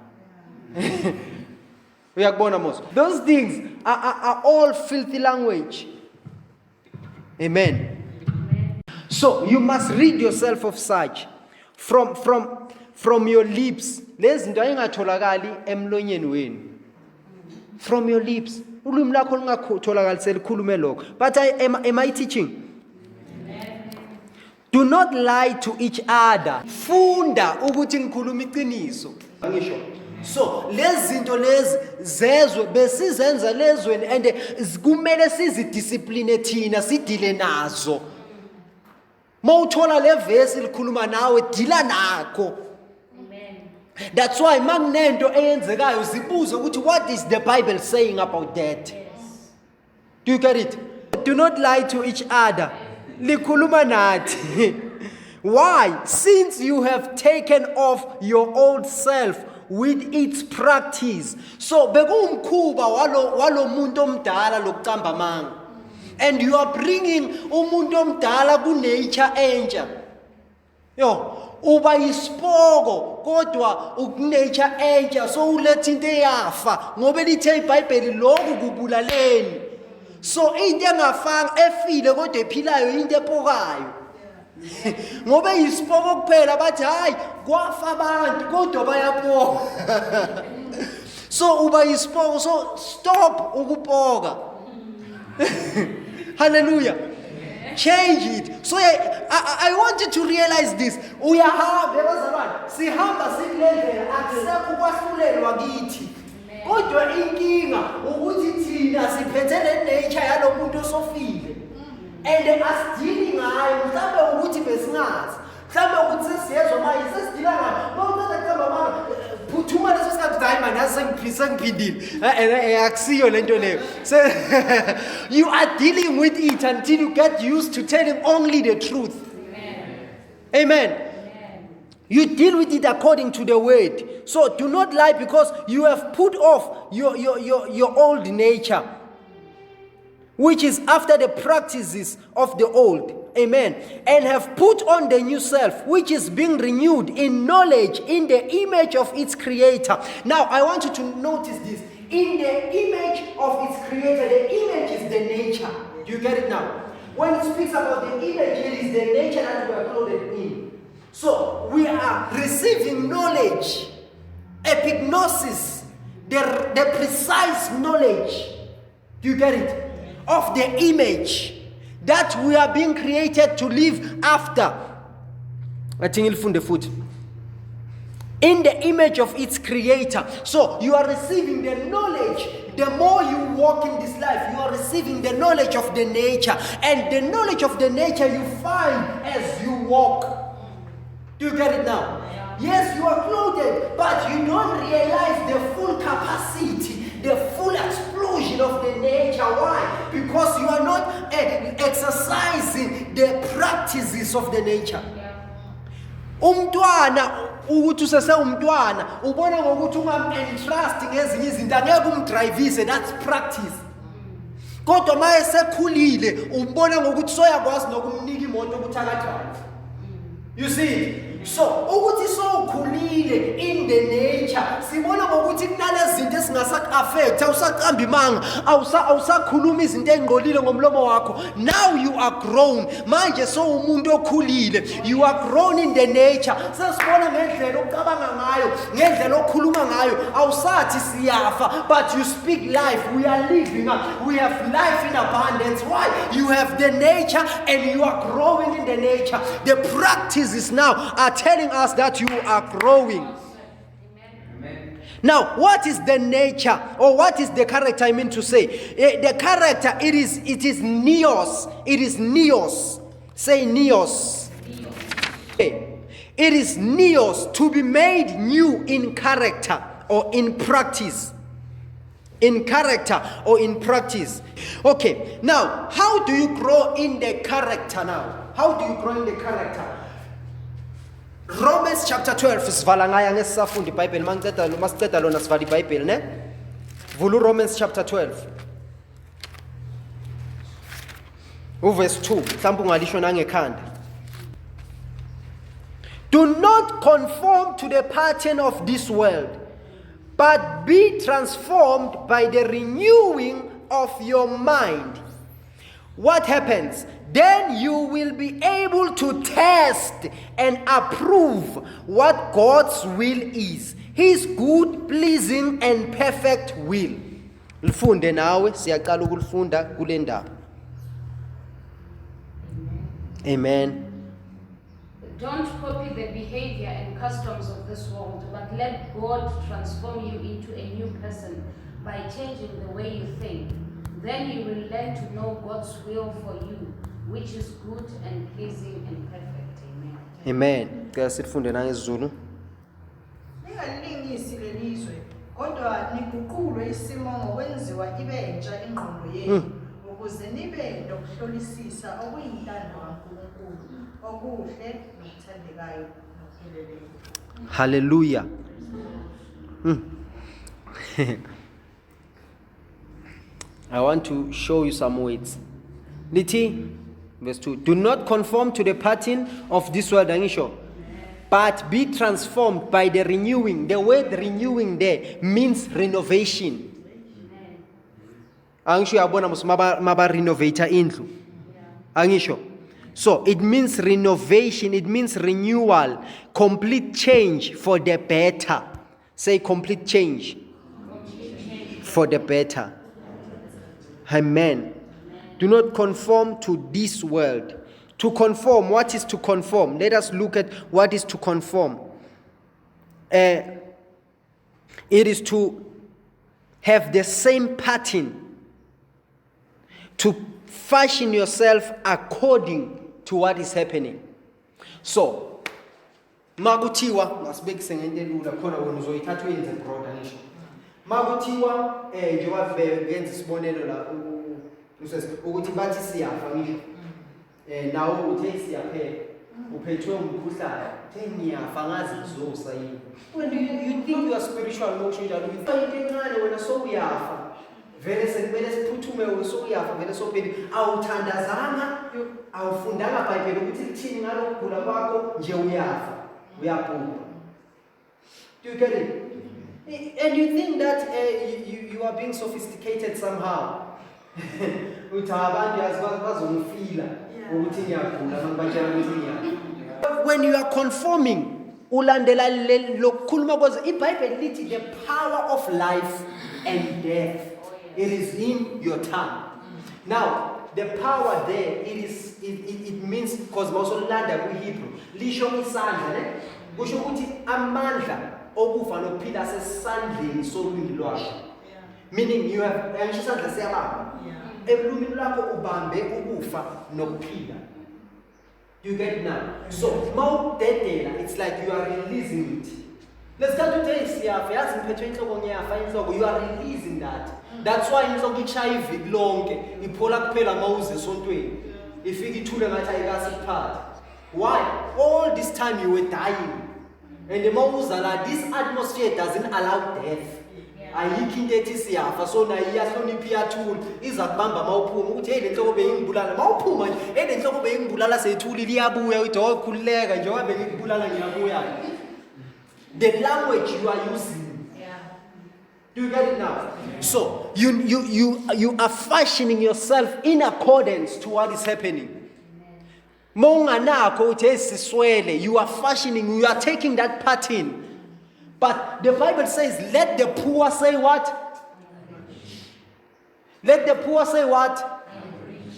Uyakubona mos? Those things are all filthy language. Amen. So you must rid yourself of such from your lips. Lezi zinto ayingatholakali emlonyeni wenu. From your lips. Ulimi lakho lungatholakali selikhulume lokho. But am I teaching? Do not lie to each other. Funda ukuthi ngikhuluma iqiniso. Angisho. So lezi zinto lezi zezwe besizenza lezweni and kumele sizidiscipline thina sidile nazo. Mawuthola le verse likhuluma nawe dila nakho. That's why makunento eyenzekayo zibuze ukuthi what is the Bible saying about that? Yes. Do you get it? Do not lie to each other. Likhuluma nathi. Why? Since you have taken off your old self with its practice. So bekumkhuba walo muntu omdala lokucamba manga. And you are bringing umuntu omdala ku nature entsha. Yo, uba isipoko kodwa ukunature entsha so uletha into eyafa ngoba lithe iBhayibheli lokhu kubulaleni. So into engafanga efile kodwa ephilayo into epokayo. Ngoba isipoko kuphela bathi hayi kwafa abantu kodwa bayapoka. So uba isipoko so stop ukupoka. Hallelujah. Change it. So I want you to realize this. Uyahamba bazalwane. Sihamba sikulendlela akusekho kwahlulelwa kithi. Kodwa inkinga ukuthi thina siphethele nature yalomuntu osofile. And asidili ngayo mhlawumbe ukuthi besingazi. Mhlawumbe ukuthi sesiyezwa manje sesidila ngayo. Mawuthatha kuhamba mama phuthuma leso sikhathi hayi manje asengiphindile. Akusiyo lento leyo. So you are dealing with it until you get used to telling only the truth. Amen. You deal with it according to the word. So do not lie because you have put off your old nature, which is after the practices of the old. Amen. And have put on the new self, which is being renewed in knowledge in the image of its creator. Now, I want you to notice this. In the image of its creator, the image is the nature. Do you get it now? When it speaks about the image, it is the nature that we are clothed in. So, we are receiving knowledge, epignosis, the precise knowledge. Do you get it? Of the image that we are being created to live after. I think you'll find the foot. In the image of its creator. So you are receiving the knowledge. The more you walk in this life, you are receiving the knowledge of the nature. And the knowledge of the nature you find as you walk. Do you get it now? Yes, you are clothed, but you don't realize the full capacity, the full explosion of the nature. Why? Because you are not exercising the practices of the nature. Umntwana ukuthi usesewumntwana ubona ngokuthi ungam-entrust ngezinye izinto angeke umdrivise, that's practice. Kodwa uma esekhulile umbona ngokuthi soyakwazi nokumnika imoto ukuthi akadrive. You see? So ukuthi sowukhulile in the nature sibona ngokuthi kunale zinto esingasak-affect, awusaqamba imanga, awusakhuluma izinto engqolile ngomlomo wakho. Now you are grown, manje sowumuntu okhulile, you are grown in the nature. Sesibona ngendlela ocabanga ngayo, ngendlela okhuluma ngayo, awusathi siyafa, but you speak life. We are living, we have life in abundance. Why? You have the nature and you are growing in the nature. The practices now are telling us that you are growing. Amen. Now, what is the nature or what is the character I mean to say? The character, it is neos. It is neos. Say neos. Okay. It is neos, to be made new in character or in practice. In character or in practice. Okay. Now, how do you grow in the character now? How do you grow in the character? Romans chapter 12 sivala ngaya ngesafunda iBhayibheli masiceda lona sivala iBhayibheli ne? Vula Romans chapter 12. Verse 2 mhlawumbe ungalisho nangekhanda. Do not conform to the pattern of this world, but be transformed by the renewing of your mind. What happens? Then you will be able to test and approve what God's will is, His good, pleasing and perfect will. Lifunde nawe siyaqala ukulifunda kule ndaba. Amen. Don't copy the behavior and customs of this world, but let God transform you into a new person by changing the way you think. Then you will learn to know God's will for you, which is good and pleasing and perfect. Amen. Amen. Ke sifunde nangeZulu. Ningalingisi lelizwe, kodwa niguqulwe isimo ngokwenziwa ibe entsha ingqondo yenu, ukuze nibe nokuhlolisisa okuyintando kaNkulunkulu, okuhle nokuthandekayo nokupheleleyo. Hallelujah. I want to show you some words. Lithi, verse 2. Do not conform to the pattern of this world, Angisho, but be transformed by the renewing. The word renewing there means renovation. Angisho yabona maba renovator indlu. Angisho. So it means renovation, it means renewal, complete change for the better. Say complete change for the better. Amen. Do not conform to this world. To conform, what is to conform? Let us look at what is to conform. It is to have the same pattern, to fashion yourself according to what is happening. So, makutiwa ngasibekise ngento elula khona wena uzoyithatha uyenze broader ngisho. Makutiwa njengoba benza isibonelo la ukuthi bathi siyafa ngisho. Nawo uthe siyaphela. Uphethwe umkhuhlane. Uthe ngiyafa ngazi ngizosa yini. When you think you are spiritual motion njalo into encane wena sowuyafa. Vele sekumele siphuthume usokuyafa vele sopheli awuthandazanga awufundanga iBhayibheli ukuthi lithini ngalokugula kwakho nje uyafa uyabhubha. Do you get it? And you think that you are being sophisticated somehow. Uthi abantu bazongifila ukuthi ngiyagula mangibajela ukuthi ngiyafa. When you are conforming ulandela lokukhuluma kwaze iBhayibheli lithi the power of life and death, it is in your tongue. Now, the power there, it means because also landa ku Hebrew. Lisho isandla ne? Kusho ukuthi amandla okufa nokuphila sesandleni solwimi lwakho. Meaning you have isandla siyabamba. Elumini lwakho ubambe ukufa nokuphila. You get it now? So, mawudedela, it's like you are releasing it. Let's start to tell siyafa yazi mphethwe inhloko ngiyafa inhloko, you are releasing that. That's why inhloko ichaya iviki lonke iphola kuphela mawuze esontweni ifika ithule ngathi ayikasiphatha. Why? All this time you were dying. And the Mawuzala, this atmosphere doesn't allow death. Ayikho into ethi siyafa so nayo iyahlonipha iyathula izakubamba mawuphuma ukuthi hey lenhloko beyingibulala mawuphuma nje hey lenhloko beyingibulala seyithulile iyabuya uthi khululeka nje wabe ngikubulala ngiyabuya. The language you are using. Do you get it now? So you are fashioning yourself in accordance to what is happening. Monganako uthi siswele, you are fashioning, you are taking that pattern. But the Bible says, let the poor say what? Let the poor say what?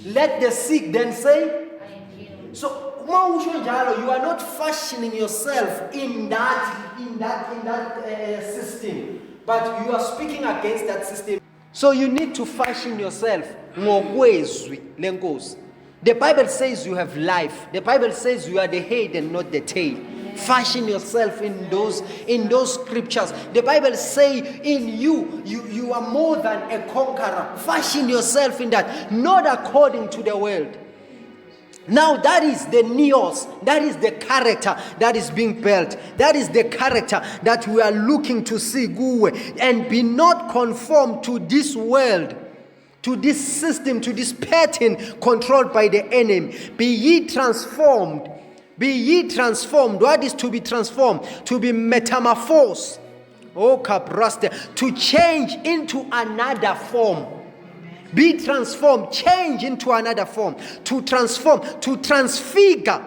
Let the sick then say? So, you are not fashioning yourself in that system, but you are speaking against that system. So you need to fashion yourself. The Bible says you have life. The Bible says you are the head and not the tail. Fashion yourself in those scriptures. The Bible says in you are more than a conqueror. Fashion yourself in that, not according to the world. Now that is the neos, that is the character that is being built. That is the character that we are looking to see. And be not conformed to this world, to this system, to this pattern controlled by the enemy. Be ye transformed. Be ye transformed. What is to be transformed? To be metamorphosed. Oh, capraste. To change into another form. Be transformed. Change into another form. To transform. To transfigure.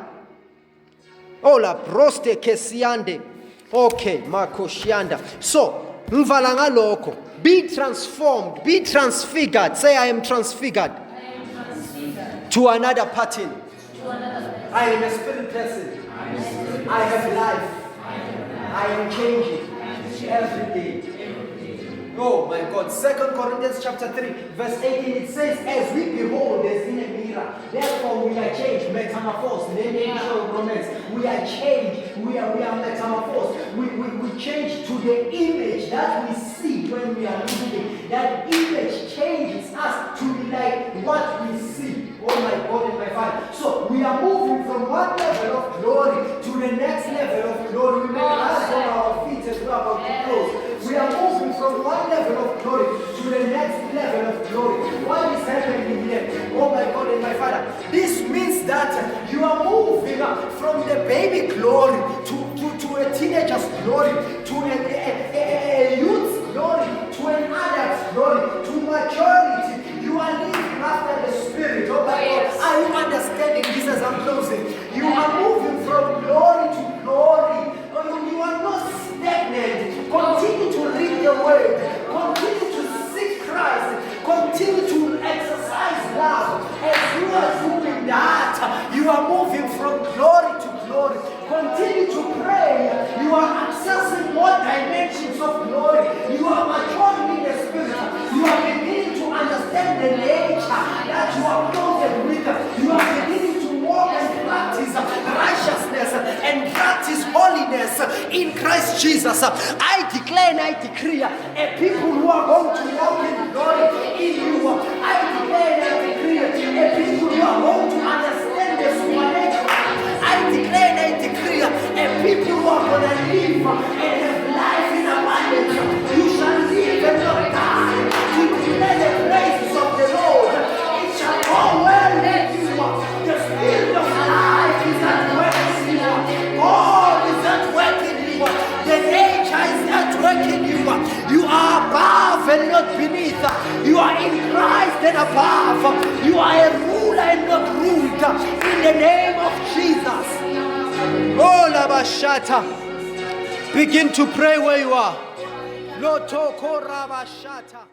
Oh, la proste kesiande. Okay, makoshianda. So, mvalanga loko. Be transformed. Be transfigured. Say, I am transfigured. I am transfigured. To another pattern. To another person. I am a spirit person. I have life. I am changing every day. Oh my God. 2 Corinthians chapter 3 verse 18, it says, as we behold as in a mirror, therefore we are changed, metamorphosed. We are changed. We are metamorphosed. We change to the image that we see when we are moving. That image changes us to be like what we see. Oh my God and my Father. So we are moving from one level of glory to the next level of glory. We make hands on our feet as well about to close. We are moving from one level of glory to the next level of glory. What is happening here? Oh my God and my Father. This means that you are moving from the baby glory to a teenager's glory, to a youth's glory, to an adult's glory, to maturity. You are living after the Spirit. Oh my God. Are you understanding this as I'm closing? You are moving from glory to glory. You are not stagnant. Continue to read the Word. Continue to seek Christ. Continue to exercise love. As you are doing that, you are moving from glory to glory. Continue to pray. You are accessing more dimensions of glory. You are maturing in the Spirit. You are beginning to understand the nature that you are clothed with. You are beginning to walk and practice righteousness and practice holiness in Christ Jesus. I declare and I decree a people who are going to walk in glory in you. I declare and I decree a people who are going to understand the supernatural. I declare and I decree a people who are going to live and have life in abundance. You shall live and not die. To declare the praises of the Lord. It shall go well with you. The Spirit of life is at work in you. God is at work in you. The nature is at work in you. You are above and not beneath. You are in Christ and above. You are a ruler and not ruled. In the name of Jesus. Oh, Labashata. Begin to pray where you are. Lotoko Rabashata.